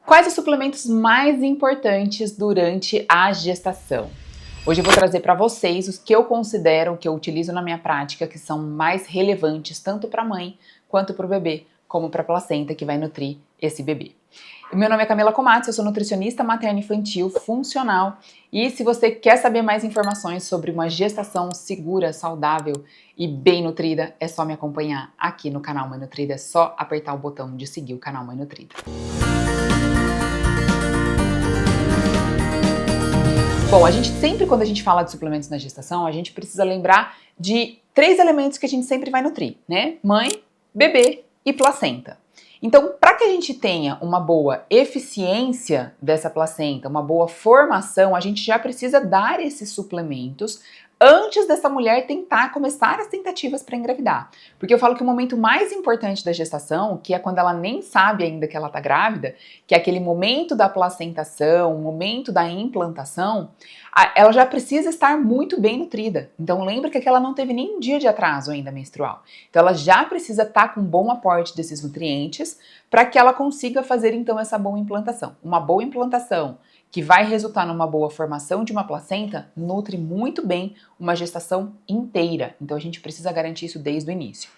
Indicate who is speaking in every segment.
Speaker 1: Quais os suplementos mais importantes durante a gestação? Hoje eu vou trazer para vocês os que eu considero, que eu utilizo na minha prática, que são mais relevantes tanto para a mãe quanto para o bebê, como para a placenta que vai nutrir esse bebê. Meu nome é Camila Komatsu, eu sou nutricionista materno-infantil funcional e se você quer saber mais informações sobre uma gestação segura, saudável e bem nutrida, é só me acompanhar aqui no canal Mãe Nutrida, é só apertar o botão de seguir o canal Mãe Nutrida. Bom, quando a gente fala de suplementos na gestação, a gente precisa lembrar de 3 elementos que a gente sempre vai nutrir, né? Mãe, bebê e placenta. Então, para que a gente tenha uma boa eficiência dessa placenta, uma boa formação, a gente já precisa dar esses suplementos antes dessa mulher tentar começar as tentativas para engravidar. Porque eu falo que o momento mais importante da gestação, que é quando ela nem sabe ainda que ela está grávida, que é aquele momento da placentação, o momento da implantação, ela já precisa estar muito bem nutrida. Então lembra que ela não teve nem um dia de atraso ainda menstrual. Então ela já precisa estar com um bom aporte desses nutrientes para que ela consiga fazer então essa boa implantação. Uma boa implantação que vai resultar numa boa formação de uma placenta, nutre muito bem uma gestação inteira. Então a gente precisa garantir isso desde o início.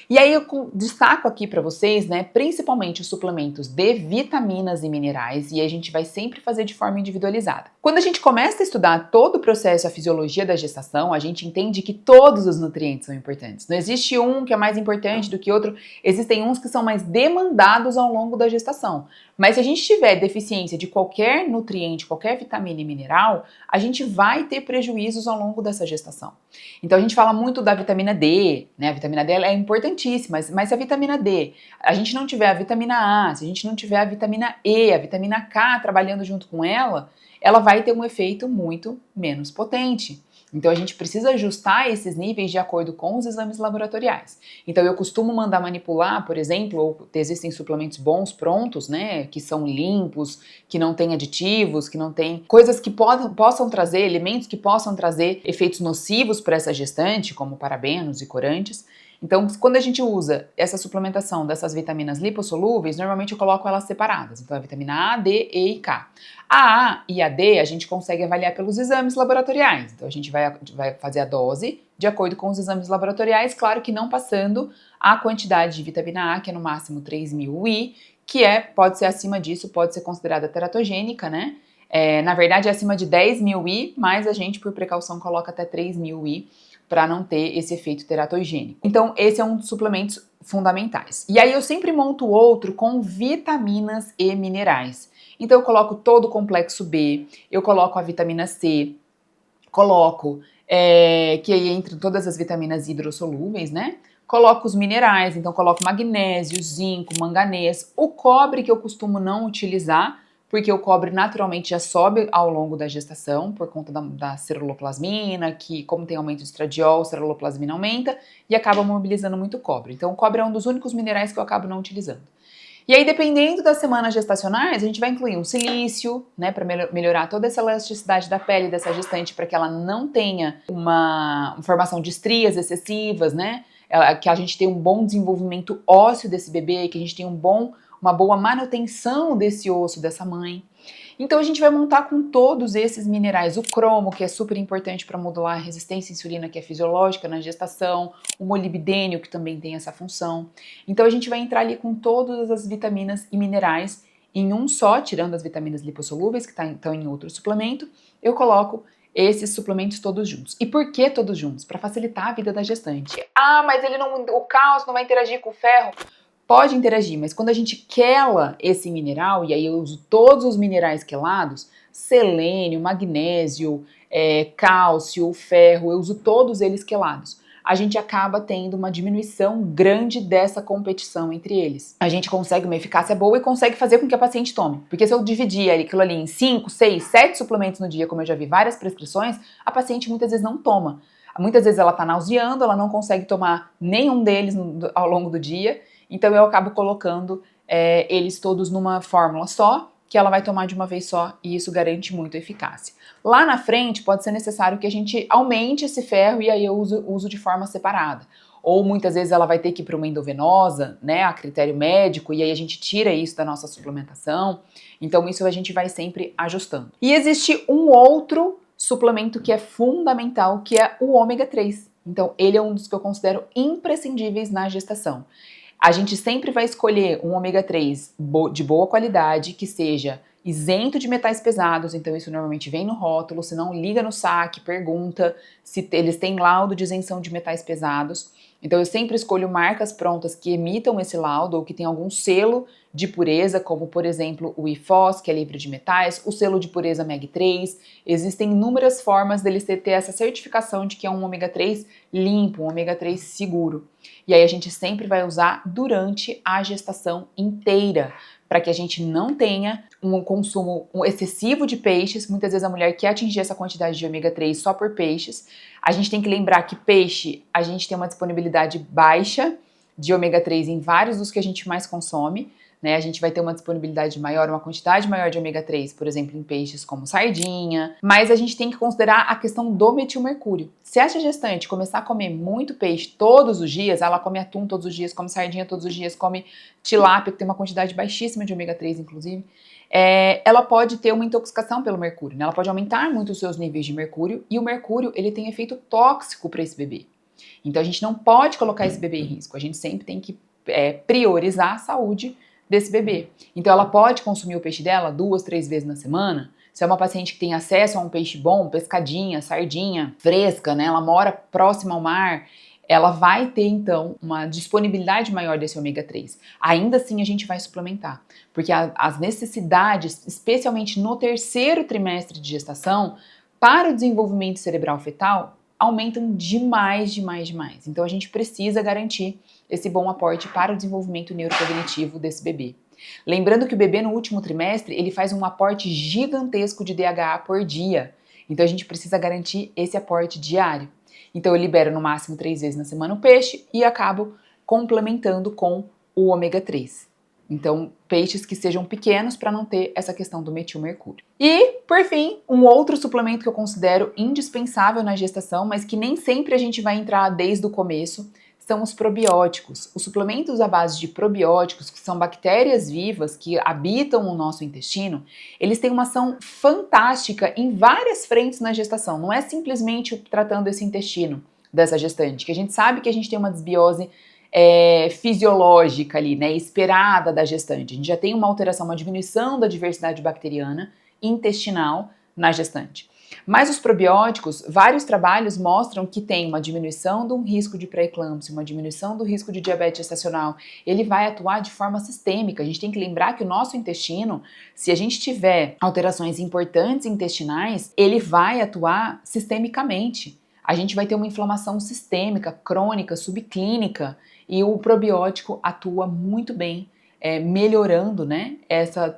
Speaker 1: E aí eu destaco aqui para vocês, né, principalmente os suplementos de vitaminas e minerais, e a gente vai sempre fazer de forma individualizada. Quando a gente começa a estudar todo o processo, a fisiologia da gestação, a gente entende que todos os nutrientes são importantes. Não existe um que é mais importante do que outro, existem uns que são mais demandados ao longo da gestação. Mas se a gente tiver deficiência de qualquer nutriente, qualquer vitamina e mineral, a gente vai ter prejuízos ao longo dessa gestação. Então a gente fala muito da vitamina D, né? A vitamina D é importantíssima, mas se a vitamina D, a gente não tiver a vitamina A, se a gente não tiver a vitamina E, a vitamina K trabalhando junto com ela, ela vai ter um efeito muito menos potente. Então a gente precisa ajustar esses níveis de acordo com os exames laboratoriais. Então eu costumo mandar manipular, por exemplo, ou existem suplementos bons prontos, né, que são limpos, que não têm aditivos, que não têm coisas que possam trazer, elementos que possam trazer efeitos nocivos para essa gestante, como parabenos e corantes. Então, quando a gente usa essa suplementação dessas vitaminas lipossolúveis, normalmente eu coloco elas separadas. Então, a vitamina A, D, E e K. A A e a D a gente consegue avaliar pelos exames laboratoriais. Então, a gente vai fazer a dose de acordo com os exames laboratoriais, claro que não passando a quantidade de vitamina A, que é no máximo 3.000 I, que pode ser acima disso, pode ser considerada teratogênica, né? Na verdade, é acima de 10.000 I, mas a gente, por precaução, coloca até 3.000 I, para não ter esse efeito teratogênico. Então, esse é um dos suplementos fundamentais. E aí eu sempre monto outro com vitaminas e minerais. Então eu coloco todo o complexo B, eu coloco a vitamina C, coloco, que aí entra todas as vitaminas hidrossolúveis, né? Coloco os minerais, então coloco magnésio, zinco, manganês, o cobre que eu costumo não utilizar, porque o cobre naturalmente já sobe ao longo da gestação, por conta da ceruloplasmina, que como tem aumento de estradiol, a ceruloplasmina aumenta e acaba mobilizando muito cobre. Então o cobre é um dos únicos minerais que eu acabo não utilizando. E aí, dependendo das semanas gestacionais, a gente vai incluir um silício, né, para melhorar toda essa elasticidade da pele dessa gestante, para que ela não tenha uma formação de estrias excessivas, né, que a gente tenha um bom desenvolvimento ósseo desse bebê, que a gente tenha uma boa manutenção desse osso dessa mãe. Então a gente vai montar com todos esses minerais, o cromo, que é super importante para modular a resistência à insulina, que é fisiológica na gestação, o molibdênio, que também tem essa função. Então a gente vai entrar ali com todas as vitaminas e minerais em um só, tirando as vitaminas lipossolúveis, que estão em outro suplemento, eu coloco esses suplementos todos juntos. E por que todos juntos? Para facilitar a vida da gestante. Ah, mas o cálcio não vai interagir com o ferro? Pode interagir, mas quando a gente quela esse mineral, e aí eu uso todos os minerais quelados, selênio, magnésio, cálcio, ferro, eu uso todos eles quelados. A gente acaba tendo uma diminuição grande dessa competição entre eles. A gente consegue uma eficácia boa e consegue fazer com que a paciente tome. Porque se eu dividir aquilo ali em 5, 6, 7 suplementos no dia, como eu já vi várias prescrições, a paciente muitas vezes não toma. Muitas vezes ela está nauseando, ela não consegue tomar nenhum deles ao longo do dia. Então eu acabo colocando eles todos numa fórmula só, que ela vai tomar de uma vez só e isso garante muito eficácia. Lá na frente pode ser necessário que a gente aumente esse ferro e aí eu uso de forma separada. ou muitas vezes ela vai ter que ir para uma endovenosa, né, a critério médico, e aí a gente tira isso da nossa suplementação. Então isso a gente vai sempre ajustando. E existe um outro suplemento que é fundamental, que é o ômega 3. Então ele é um dos que eu considero imprescindíveis na gestação. A gente sempre vai escolher um ômega 3 de boa qualidade, que seja isento de metais pesados, então isso normalmente vem no rótulo, se não liga no saque, pergunta se eles têm laudo de isenção de metais pesados. Então eu sempre escolho marcas prontas que emitam esse laudo ou que tem algum selo de pureza, como por exemplo o IFOS, que é livre de metais, o selo de pureza MEG3. Existem inúmeras formas deles ter essa certificação de que é um ômega 3 limpo, um ômega 3 seguro. E aí a gente sempre vai usar durante a gestação inteira, para que a gente não tenha um consumo excessivo de peixes. Muitas vezes a mulher quer atingir essa quantidade de ômega 3 só por peixes. A gente tem que lembrar que peixe, a gente tem uma disponibilidade baixa de ômega 3 em vários dos que a gente mais consome, né? A gente vai ter uma disponibilidade maior, uma quantidade maior de ômega 3, por exemplo, em peixes como sardinha, mas a gente tem que considerar a questão do metilmercúrio. Se essa gestante começar a comer muito peixe todos os dias, ela come atum todos os dias, come sardinha todos os dias, come tilápia, que tem uma quantidade baixíssima de ômega 3, inclusive, ela pode ter uma intoxicação pelo mercúrio, né? Ela pode aumentar muito os seus níveis de mercúrio, e o mercúrio, ele tem efeito tóxico para esse bebê. Então a gente não pode colocar esse bebê em risco, a gente sempre tem que priorizar a saúde desse bebê. Então ela pode consumir o peixe dela 2, 3 vezes na semana. Se é uma paciente que tem acesso a um peixe bom, pescadinha, sardinha, fresca, né? Ela mora próxima ao mar, ela vai ter então uma disponibilidade maior desse ômega 3. Ainda assim a gente vai suplementar, porque as necessidades, especialmente no terceiro trimestre de gestação, para o desenvolvimento cerebral fetal, aumentam demais, demais, demais. Então a gente precisa garantir esse bom aporte para o desenvolvimento neurocognitivo desse bebê. Lembrando que o bebê no último trimestre, ele faz um aporte gigantesco de DHA por dia. Então a gente precisa garantir esse aporte diário. Então eu libero no máximo 3 vezes na semana o peixe e acabo complementando com o ômega 3. Então, peixes que sejam pequenos para não ter essa questão do metilmercúrio. E, por fim, um outro suplemento que eu considero indispensável na gestação, mas que nem sempre a gente vai entrar desde o começo, são os probióticos. Os suplementos à base de probióticos, que são bactérias vivas que habitam o nosso intestino, eles têm uma ação fantástica em várias frentes na gestação. Não é simplesmente tratando esse intestino dessa gestante, que a gente sabe que a gente tem uma desbiose fisiológica ali, né, esperada da gestante. A gente já tem uma alteração, uma diminuição da diversidade bacteriana intestinal na gestante. Mas os probióticos, vários trabalhos mostram que tem uma diminuição do risco de pré-eclâmpsia, uma diminuição do risco de diabetes gestacional. Ele vai atuar de forma sistêmica. A gente tem que lembrar que o nosso intestino, se a gente tiver alterações importantes intestinais, ele vai atuar sistemicamente. A gente vai ter uma inflamação sistêmica, crônica, subclínica, e o probiótico atua muito bem, melhorando, né,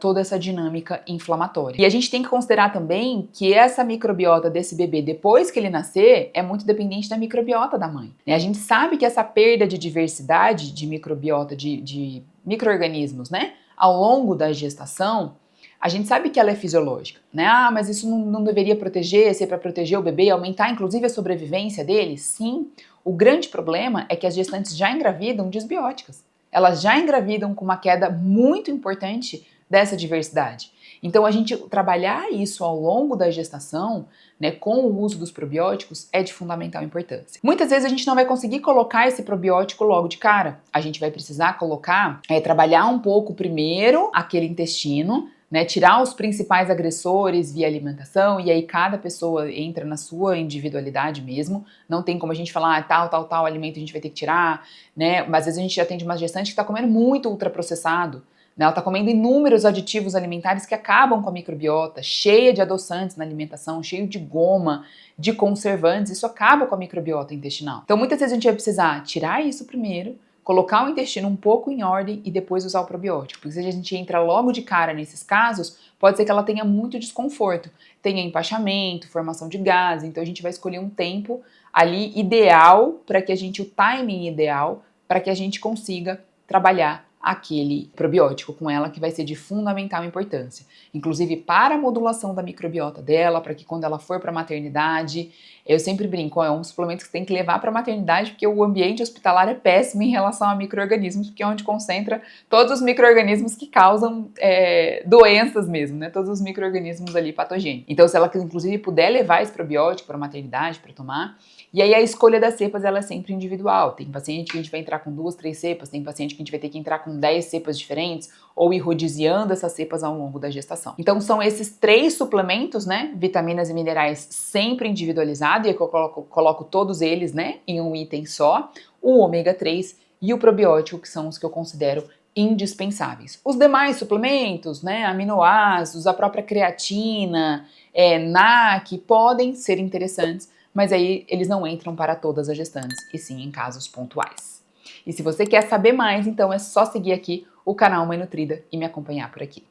Speaker 1: toda essa dinâmica inflamatória. E a gente tem que considerar também que essa microbiota desse bebê, depois que ele nascer, é muito dependente da microbiota da mãe. A gente sabe que essa perda de diversidade de microbiota, de micro-organismos, né, ao longo da gestação, a gente sabe que ela é fisiológica, né? Ah, mas isso não deveria proteger, ser para proteger o bebê, aumentar inclusive a sobrevivência dele? Sim. O grande problema é que as gestantes já engravidam desbióticas. Elas já engravidam com uma queda muito importante dessa diversidade. Então a gente trabalhar isso ao longo da gestação, né, com o uso dos probióticos, é de fundamental importância. Muitas vezes a gente não vai conseguir colocar esse probiótico logo de cara. A gente vai precisar trabalhar um pouco primeiro aquele intestino, né, tirar os principais agressores via alimentação, e aí cada pessoa entra na sua individualidade mesmo. Não tem como a gente falar tal alimento a gente vai ter que tirar, né? Mas às vezes a gente atende uma gestante que está comendo muito ultraprocessado, né? Ela está comendo inúmeros aditivos alimentares que acabam com a microbiota, cheia de adoçantes na alimentação, cheio de goma, de conservantes, isso acaba com a microbiota intestinal. Então muitas vezes a gente vai precisar tirar isso primeiro, colocar o intestino um pouco em ordem e depois usar o probiótico. Porque se a gente entra logo de cara nesses casos, pode ser que ela tenha muito desconforto, tenha empachamento, formação de gases, então a gente vai escolher um tempo ali ideal para que o timing ideal, para que a gente consiga trabalhar aquele probiótico com ela que vai ser de fundamental importância. Inclusive para a modulação da microbiota dela, para que quando ela for para a maternidade, eu sempre brinco, é um suplemento que tem que levar para a maternidade, porque o ambiente hospitalar é péssimo em relação a micro-organismos, porque é onde concentra todos os micro-organismos que causam doenças mesmo, né? Todos os micro-organismos ali patogênicos. Então, se ela inclusive puder levar esse probiótico para a maternidade para tomar, e aí a escolha das cepas ela é sempre individual. Tem paciente que a gente vai entrar com 2, 3 cepas, tem paciente que a gente vai ter que entrar com 10 cepas diferentes, ou ir rodiziando essas cepas ao longo da gestação. Então são esses 3 suplementos, né, vitaminas e minerais sempre individualizados, e eu coloco todos eles, né, em um item só, o ômega 3 e o probiótico, que são os que eu considero indispensáveis. Os demais suplementos, né, aminoácidos, a própria creatina, NAC, podem ser interessantes, mas aí eles não entram para todas as gestantes, e sim em casos pontuais. E se você quer saber mais, então é só seguir aqui o canal Mãe Nutrida e me acompanhar por aqui.